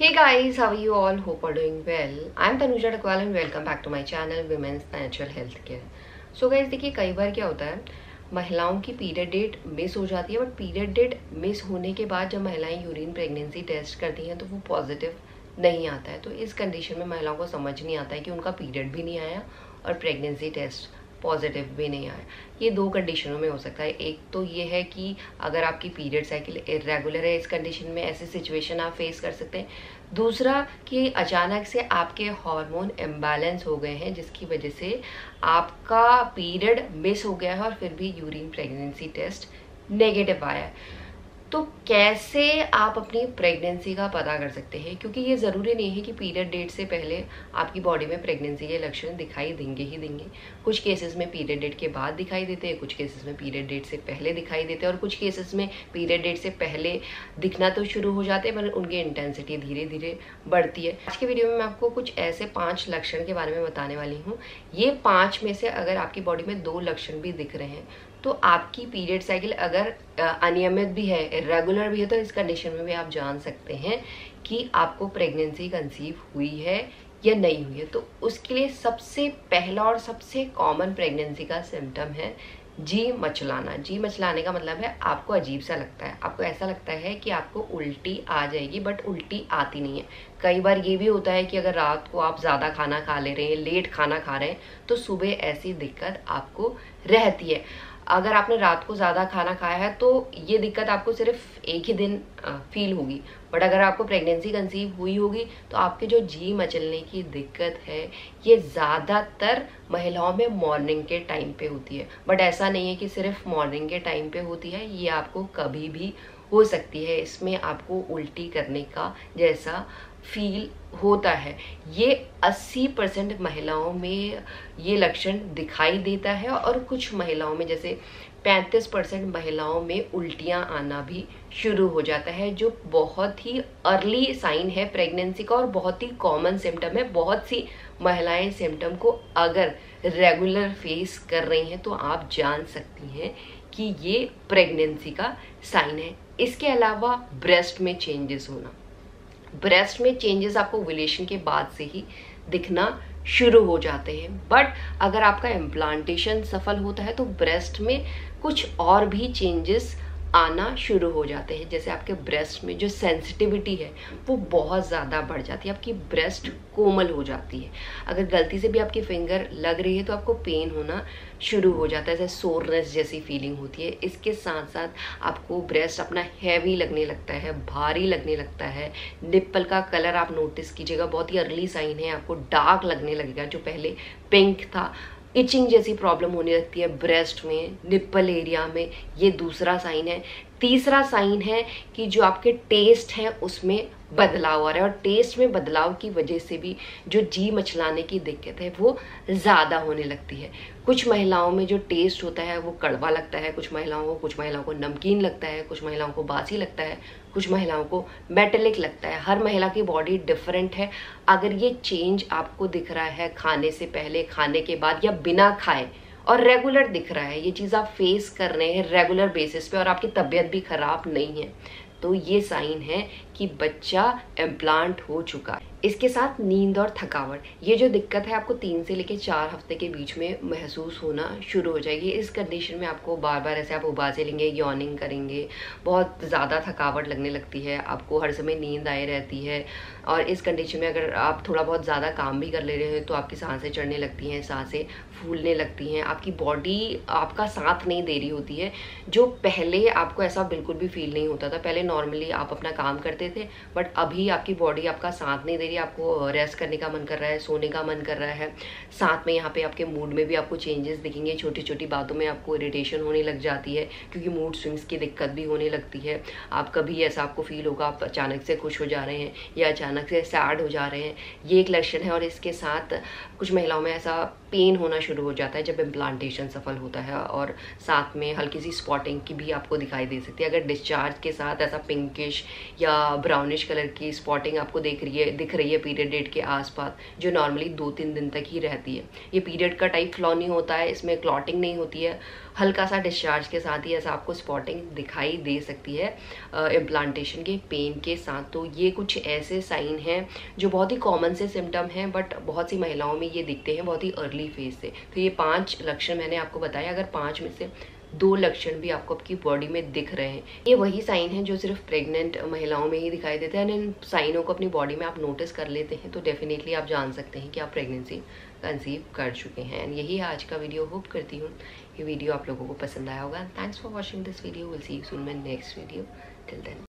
Hey guys, how are you all? Hope are doing well. I'm Tanuja Takwal and welcome back to my channel Women's Natural Health Care. So guys, देखिए कई बार क्या होता है, महिलाओं की period date miss हो जाती है, बट पीरियड डेट मिस होने के बाद जब महिलाएं यूरिन प्रेगनेंसी टेस्ट करती हैं तो वो पॉजिटिव नहीं आता है। तो इस कंडीशन में महिलाओं को समझ नहीं आता है कि उनका पीरियड भी नहीं आया और प्रेगनेंसी टेस्ट पॉजिटिव भी नहीं आया। ये दो कंडीशनों में हो सकता है। एक तो ये है कि अगर आपकी पीरियड साइकिल इरेगुलर है, इस कंडीशन में ऐसी सिचुएशन आप फेस कर सकते हैं। दूसरा कि अचानक से आपके हार्मोन इम्बैलेंस हो गए हैं जिसकी वजह से आपका पीरियड मिस हो गया है और फिर भी यूरिन प्रेगनेंसी टेस्ट नेगेटिव आया है। तो कैसे आप अपनी प्रेगनेंसी का पता कर सकते हैं, क्योंकि ये ज़रूरी नहीं है कि पीरियड डेट से पहले आपकी बॉडी में प्रेगनेंसी के लक्षण दिखाई देंगे ही देंगे। कुछ केसेस में पीरियड डेट के बाद दिखाई देते हैं, कुछ केसेस में पीरियड डेट से पहले दिखाई देते हैं और कुछ केसेस में पीरियड डेट से पहले दिखना तो शुरू हो जाते हैं पर उनकी इंटेंसिटी धीरे धीरे बढ़ती है। आज के वीडियो में मैं आपको कुछ ऐसे 5 लक्षण के बारे में बताने वाली हूँ। ये 5 में से अगर आपकी बॉडी में 2 लक्षण भी दिख रहे हैं तो आपकी पीरियड साइकिल अगर अनियमित भी है, इरेगुलर भी है, तो इस कंडीशन में भी आप जान सकते हैं कि आपको प्रेगनेंसी कंसीव हुई है या नहीं हुई है। तो उसके लिए सबसे पहला और सबसे कॉमन प्रेगनेंसी का सिम्टम है जी मचलाना। जी मचलाने का मतलब है आपको अजीब सा लगता है, आपको ऐसा लगता है कि आपको उल्टी आ जाएगी बट उल्टी आती नहीं है। कई बार ये भी होता है कि अगर रात को आप ज़्यादा खाना खा ले रहे हैं, लेट खाना खा रहे हैं, तो सुबह ऐसी दिक्कत आपको रहती है। अगर आपने रात को ज़्यादा खाना खाया है तो ये दिक्कत आपको सिर्फ एक ही दिन फील होगी, बट अगर आपको प्रेगनेंसी कंसीव हुई होगी तो आपके जो जी मचलने की दिक्कत है ये ज़्यादातर महिलाओं में मॉर्निंग के टाइम पे होती है। बट ऐसा नहीं है कि सिर्फ मॉर्निंग के टाइम पे होती है, ये आपको कभी भी हो सकती है। इसमें आपको उल्टी करने का जैसा फील होता है। ये 80% महिलाओं में ये लक्षण दिखाई देता है और कुछ महिलाओं में जैसे 35% महिलाओं में उल्टियां आना भी शुरू हो जाता है, जो बहुत ही अर्ली साइन है प्रेगनेंसी का और बहुत ही कॉमन सिम्टम है। बहुत सी महिलाएं सिम्टम को अगर रेगुलर फेस कर रही हैं तो आप जान सकती हैं कि ये प्रेगनेंसी का साइन है। इसके अलावा ब्रेस्ट में चेंजेस होना, ब्रेस्ट में चेंजेस आपको ओव्यूलेशन के बाद से ही दिखना शुरू हो जाते हैं, बट अगर आपका इम्प्लांटेशन सफल होता है तो ब्रेस्ट में कुछ और भी चेंजेस आना शुरू हो जाते हैं। जैसे आपके ब्रेस्ट में जो सेंसिटिविटी है वो बहुत ज़्यादा बढ़ जाती है, आपकी ब्रेस्ट कोमल हो जाती है। अगर गलती से भी आपकी फिंगर लग रही है तो आपको पेन होना शुरू हो जाता है, जैसे सोरनेस जैसी फीलिंग होती है। इसके साथ साथ आपको ब्रेस्ट अपना हैवी लगने लगता है, भारी लगने लगता है। निप्पल का कलर आप नोटिस कीजिएगा, बहुत ही अर्ली साइन है, आपको डार्क लगने लगेगा, जो पहले पिंक था। इचिंग जैसी प्रॉब्लम होने लगती है ब्रेस्ट में, निप्पल एरिया में, ये दूसरा साइन है। तीसरा साइन है कि जो आपके टेस्ट है उसमें बदलाव आ रहा है और टेस्ट में बदलाव की वजह से भी जो जी मचलाने की दिक्कत है वो ज़्यादा होने लगती है। कुछ महिलाओं में जो टेस्ट होता है वो कड़वा लगता है, कुछ महिलाओं को नमकीन लगता है, कुछ महिलाओं को बासी लगता है, कुछ महिलाओं को मेटेलिक लगता है। हर महिला की बॉडी डिफरेंट है। अगर ये चेंज आपको दिख रहा है खाने से पहले, खाने के बाद या बिना खाए और रेगुलर दिख रहा है, ये चीज़ आप फेस कर रहे हैं रेगुलर बेसिस पे और आपकी तबीयत भी खराब नहीं है, तो ये साइन है कि बच्चा इम्प्लांट हो चुका है। इसके साथ नींद और थकावट, ये जो दिक्कत है आपको 3 से लेकर 4 हफ्ते के बीच में महसूस होना शुरू हो जाएगी। इस कंडीशन में आपको बार बार ऐसे आप उबासे लेंगे, यॉर्निंग करेंगे, बहुत ज़्यादा थकावट लगने लगती है, आपको हर समय नींद आए रहती है। और इस कंडीशन में अगर आप थोड़ा बहुत ज़्यादा काम भी कर ले रहे हो तो आपकी सांसें चढ़ने लगती हैं, सांसें फूलने लगती हैं, आपकी बॉडी आपका साथ नहीं दे रही होती है। जो पहले आपको ऐसा बिल्कुल भी फील नहीं होता था, पहले नॉर्मली आप अपना काम करते थे, बट अभी आपकी बॉडी आपका साथ नहीं दे रही, आपको रेस्ट करने का मन कर रहा है, सोने का मन कर रहा है। साथ में यहाँ पे आपके मूड में भी आपको चेंजेस दिखेंगे, छोटी छोटी बातों में आपको इरिटेशन होने लग जाती है क्योंकि मूड स्विंग्स की दिक्कत भी होने लगती है। आप कभी ऐसा आपको फील होगा आप अचानक से खुश हो जा रहे हैं या अचानक से सैड हो जा रहे हैं, ये एक लक्षण है। और इसके साथ कुछ महिलाओं में ऐसा पेन होना शुरू हो जाता है जब इम्प्लांटेशन सफल होता है और साथ में हल्की सी स्पॉटिंग की भी आपको दिखाई दे सकती है। अगर डिस्चार्ज के साथ ऐसा पिंकिश या ब्राउनिश कलर की स्पॉटिंग आपको दिख रही है पीरियड डेट के आसपास, जो नॉर्मली 2-3 दिन तक ही रहती है। ये पीरियड का टाइप फ्लॉ नहीं होता है, इसमें क्लॉटिंग नहीं होती है, हल्का सा डिस्चार्ज के साथ ही ऐसा आपको स्पॉटिंग दिखाई दे सकती है इम्प्लांटेशन के पेन के साथ। तो ये कुछ ऐसे साइन हैं जो बहुत ही कॉमन से सिम्टम हैं, बट बहुत सी महिलाओं में ये दिखते हैं बहुत ही अर्ली फेज से। तो ये 5 लक्षण मैंने आपको बताया, अगर 5 में से 2 लक्षण भी आपको आपकी बॉडी में दिख रहे हैं, ये वही साइन है जो सिर्फ प्रेग्नेंट महिलाओं में ही दिखाई देते हैं। इन साइनों को अपनी बॉडी में आप नोटिस कर लेते हैं तो डेफिनेटली आप जान सकते हैं कि आप प्रेगनेंसी कंसीव कर चुके हैं। एंड यही है आज का वीडियो। होप करती हूँ ये वीडियो आप लोगों को पसंद आया होगा। Thanks for watching this video. Will see you soon my next video. Till then.